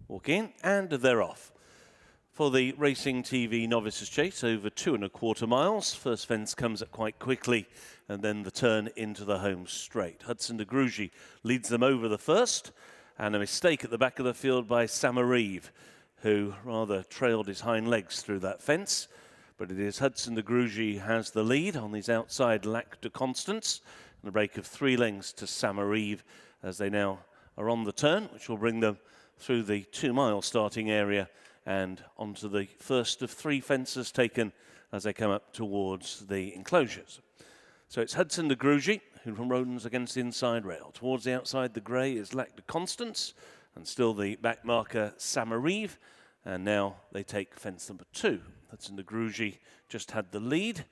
Walk in, and they're off. For the Racing TV Novices Chase, over 2¼ miles. First fence comes up quite quickly, and then the turn into the home straight. Hudson de Grugy leads them over the first, and a mistake at the back of the field by Samarive, who rather trailed his hind legs through that fence. But it is Hudson de Grugy has the lead on his outside Lac De Constance, and a break of 3 lengths to Samarive as they now are on the turn, which will bring them through the 2-mile starting area and onto the first of 3 fences taken as they come up towards the enclosures. So it's Hudson de Grugy who runs against the inside rail. Towards the outside, the grey is Lac De Constance, and still the back marker Samarive. And now they take fence number 2. Hudson de Grugy just had the lead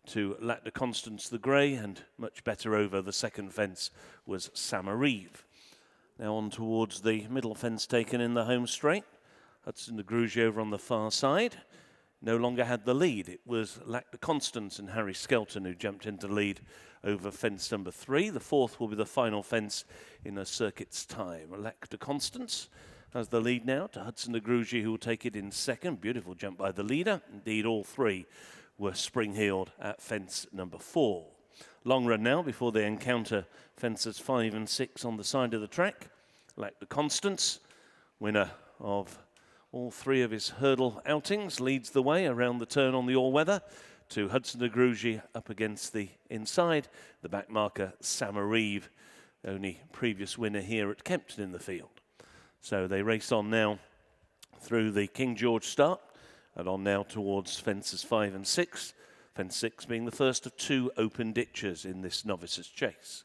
to Lac De Constance the grey, and much better over the second fence was Samarive. Now on towards the middle fence taken in the home straight. Hudson de Grugy over on the far side no longer had the lead. It was Lac De Constance and Harry Skelton who jumped into lead over fence number 3. The 4th will be the final fence in a circuit's time. Lac De Constance has the lead now to Hudson de Grugy, who will take it in second. Beautiful jump by the leader. Indeed, all 3 were spring-heeled at fence number 4. Long run now before they encounter fences 5 and 6 on the side of the track. Lac De Constance, winner of all 3 of his hurdle outings, leads the way around the turn on the all-weather to Hudson de Grugy up against the inside. The back marker Samarive, only previous winner here at Kempton in the field. So they race on now through the King George start and on now towards fences 5 and 6. Fence 6 being the first of 2 open ditches in this novices chase.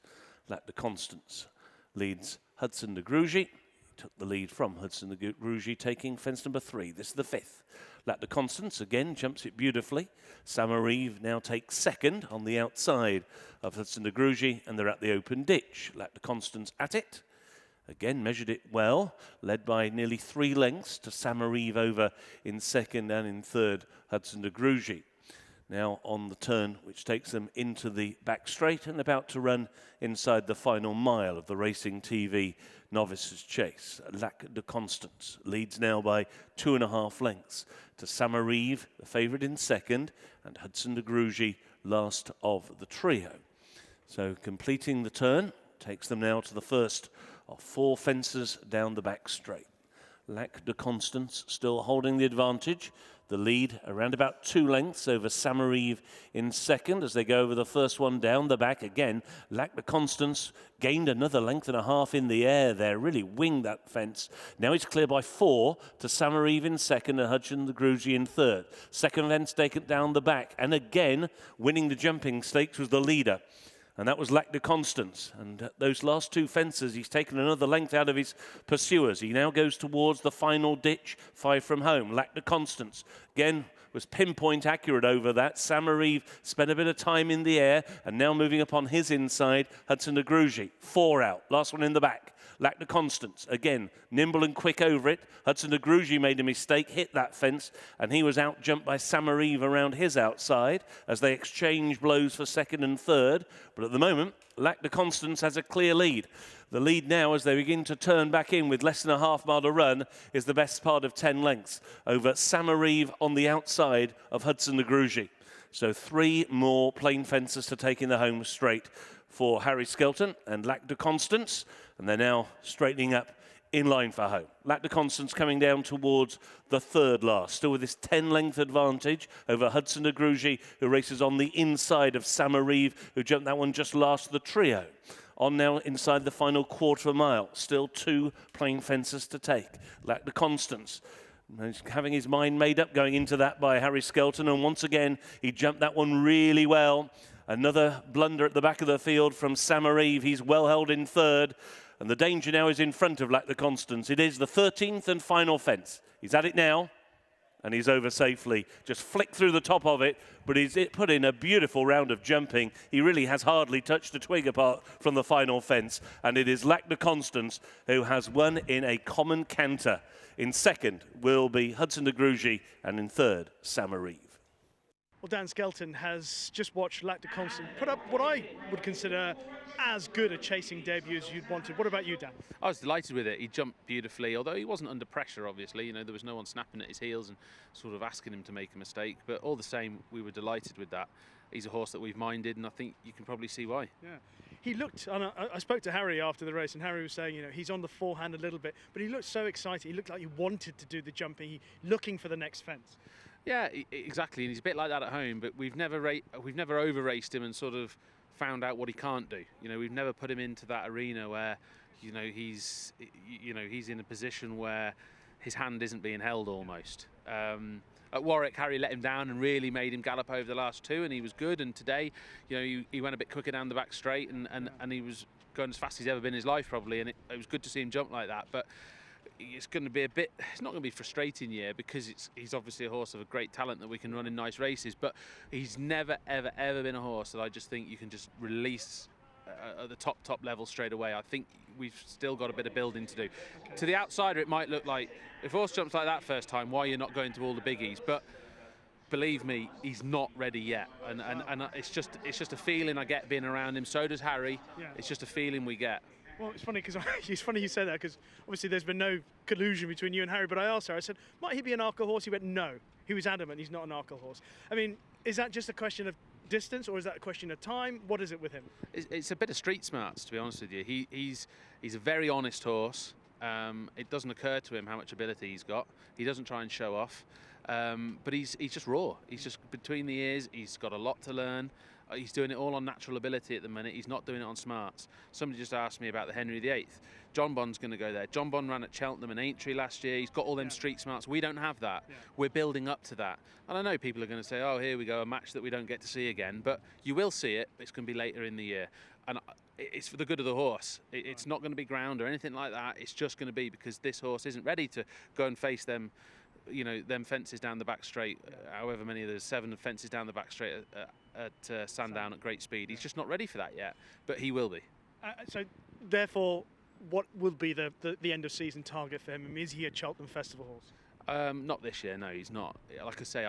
Lac De Constance leads Hudson de Grugy. Took the lead from Hudson de Grugy, taking fence number 3. This is the 5th. Lac De Constance again jumps it beautifully. Samarive now takes second on the outside of Hudson de Grugy, and they're at the open ditch. Lac De Constance at it. Again measured it well, led by nearly 3 lengths to Samarive over in second, and in third Hudson de Grugy. Now on the turn, which takes them into the back straight and about to run inside the final mile of the Racing TV Novices Chase. Lac De Constance leads now by 2½ lengths to Samarive, the favourite in second, and Hudson de Grugy last of the trio. So completing the turn takes them now to the first of 4 fences down the back straight. Lac De Constance still holding the advantage. The lead around about 2 lengths over Samarive in second as they go over the first one down the back. Again, Lac De Constance gained another 1.5 lengths in the air there, really winged that fence. Now he's clear by 4 to Samarive in second and Hudson de Grugy in third. Second fence taken down the back, and again winning the jumping stakes was the leader. And that was Lac De Constance. And those last 2 fences, he's taken another length out of his pursuers. He now goes towards the final ditch, 5 from home. Lac De Constance, again, was pinpoint accurate over that. Samarive spent a bit of time in the air, and now moving upon his inside, Hudson de Grugy. 4 out, last one in the back. Lac De Constance, again, nimble and quick over it. Hudson de Grugy made a mistake, hit that fence, and he was out-jumped by Samarive around his outside as they exchange blows for second and third. But at the moment, Lac De Constance has a clear lead. The lead now, as they begin to turn back in with less than a half mile to run, is the best part of 10 lengths over Samarive on the outside of Hudson de Grugy. So 3 more plain fences to take in the home straight for Harry Skelton and Lac De Constance, and they're now straightening up in line for home. Lac De Constance coming down towards the third last, still with this 10-length advantage over Hudson de Grugy, who races on the inside of Samarive, who jumped that one just last of the trio. On now inside the final 1/4 mile, still 2 plain fences to take. Lac De Constance having his mind made up going into that by Harry Skelton, and once again he jumped that one really well. Another blunder at the back of the field from Samarive. He's well held in third, and the danger now is in front of Lac De Constance. It is the 13th and final fence. He's at it now, and he's over safely. Just flicked through the top of it, but he's put in a beautiful round of jumping. He really has hardly touched a twig apart from the final fence, and it is Lac De Constance who has won in a common canter. In second will be Hudson de Grugy, and in third, Samarive. Well, Dan Skelton has just watched Lac De Constance put up what I would consider as good a chasing debut as you'd wanted. What about you, Dan? I was delighted with it. He jumped beautifully, although he wasn't under pressure, obviously. There was no one snapping at his heels and sort of asking him to make a mistake. But all the same, we were delighted with that. He's a horse that we've minded, and I think you can probably see why. Yeah. He looked, and I spoke to Harry after the race, and Harry was saying, he's on the forehand a little bit, but he looked so excited. He looked like he wanted to do the jumping, looking for the next fence. Yeah, exactly, and he's a bit like that at home. But we've never over raced him and sort of found out what he can't do. We've never put him into that arena where he's in a position where his hand isn't being held almost. At Warwick, Harry let him down and really made him gallop over the last two, and he was good. And today, he went a bit quicker down the back straight, and he was going as fast as he's ever been in his life probably, and it was good to see him jump like that. But it's going to be it's not going to be a frustrating year because he's obviously a horse of a great talent that we can run in nice races, but he's never ever been a horse that I just think you can just release at the top level straight away. I think we've still got a bit of building to do. Okay. To the outsider, it might look like if a horse jumps like that first time, why you're not going to all the biggies, but believe me, he's not ready yet, and it's just a feeling I get being around him. So does Harry. Yeah. It's just a feeling we get. Well, it's funny you say that, because obviously there's been no collusion between you and Harry, but I asked her, I said, might he be an Arkle horse? He went, no. He was adamant he's not an Arkle horse. I mean, is that just a question of distance, or is that a question of time? What is it with him? It's a bit of street smarts, to be honest with you. He's a very honest horse. It doesn't occur to him how much ability he's got. He doesn't try and show off, but he's just raw. He's just between the ears. He's got a lot to learn. He's doing it all on natural ability at the minute. He's not doing it on smarts. Somebody just asked me about the Henry VIII. John Bond's going to go there. John Bond ran at Cheltenham and Aintree last year. He's got all them street smarts. We don't have that. Yeah. We're building up to that. And I know people are going to say, oh, here we go, a match that we don't get to see again. But you will see it. It's going to be later in the year. And it's for the good of the horse. It's not going to be ground or anything like that. It's just going to be because this horse isn't ready to go and face them, them fences down the back straight, however many there's 7 fences down the back straight at Sandown at great speed. He's just not ready for that yet, but he will be. So therefore, what will be the end of season target for him? I mean, is he a Cheltenham Festival horse? Not this year, no, he's not. Like I say,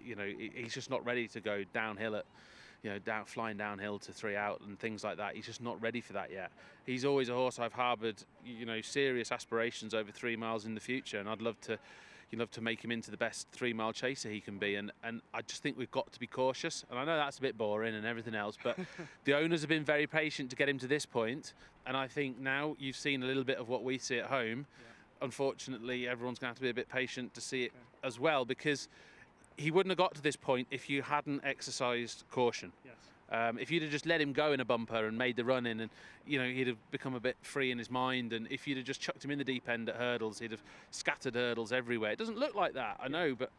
he's just not ready to go downhill at, flying downhill to 3 out and things like that. He's just not ready for that yet. He's always a horse I've harboured, serious aspirations over 3 miles in the future, and I'd love to make him into the best 3-mile chaser he can be, and I just think we've got to be cautious. And I know that's a bit boring and everything else, but the owners have been very patient to get him to this point, and I think now you've seen a little bit of what we see at home. Yeah. Unfortunately, everyone's going to have to be a bit patient to see it as well, because he wouldn't have got to this point if you hadn't exercised caution. Yes. If you'd have just let him go in a bumper and made the run in, and he'd have become a bit free in his mind, and if you'd have just chucked him in the deep end at hurdles, he'd have scattered hurdles everywhere. It doesn't look like that, I know, but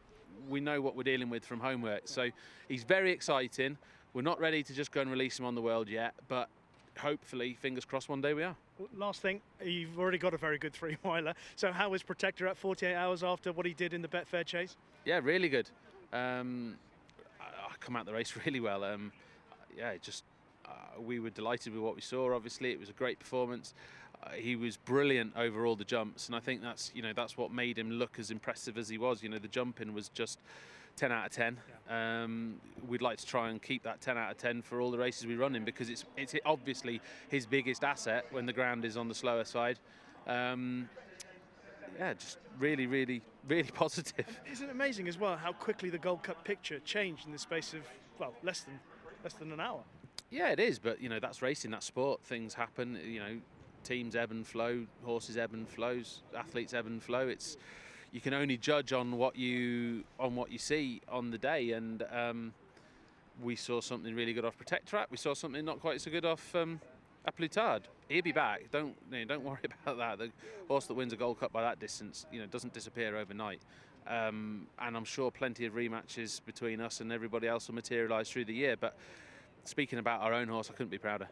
we know what we're dealing with from homework. So he's very exciting. We're not ready to just go and release him on the world yet, but hopefully, fingers crossed, one day we are. Last thing, you've already got a very good 3-miler. So how was Protektorat 48 hours after what he did in the Betfair Chase? Yeah, really good. I come out the race really well. We were delighted with what we saw. Obviously, it was a great performance. He was brilliant over all the jumps, and I think that's what made him look as impressive as he was. The jumping was just 10 out of 10. Yeah. We'd like to try and keep that 10 out of 10 for all the races we run in, because it's obviously his biggest asset when the ground is on the slower side. Just really positive. Isn't it amazing as well how quickly the Gold Cup picture changed in the space of less than an hour? Yeah, it is, but that's racing, that's sport. Things happen. Teams ebb and flow, horses ebb and flows, athletes ebb and flow. You can only judge on what you see on the day, and we saw something really good off Protektorat. We saw something not quite so good off A Plutard. He'll be back. Don't worry about that. The horse that wins a Gold Cup by that distance, doesn't disappear overnight. And I'm sure plenty of rematches between us and everybody else will materialise through the year. But speaking about our own horse, I couldn't be prouder.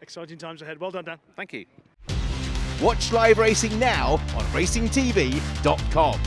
Exciting times ahead. Well done, Dan. Thank you. Watch live racing now on racingtv.com.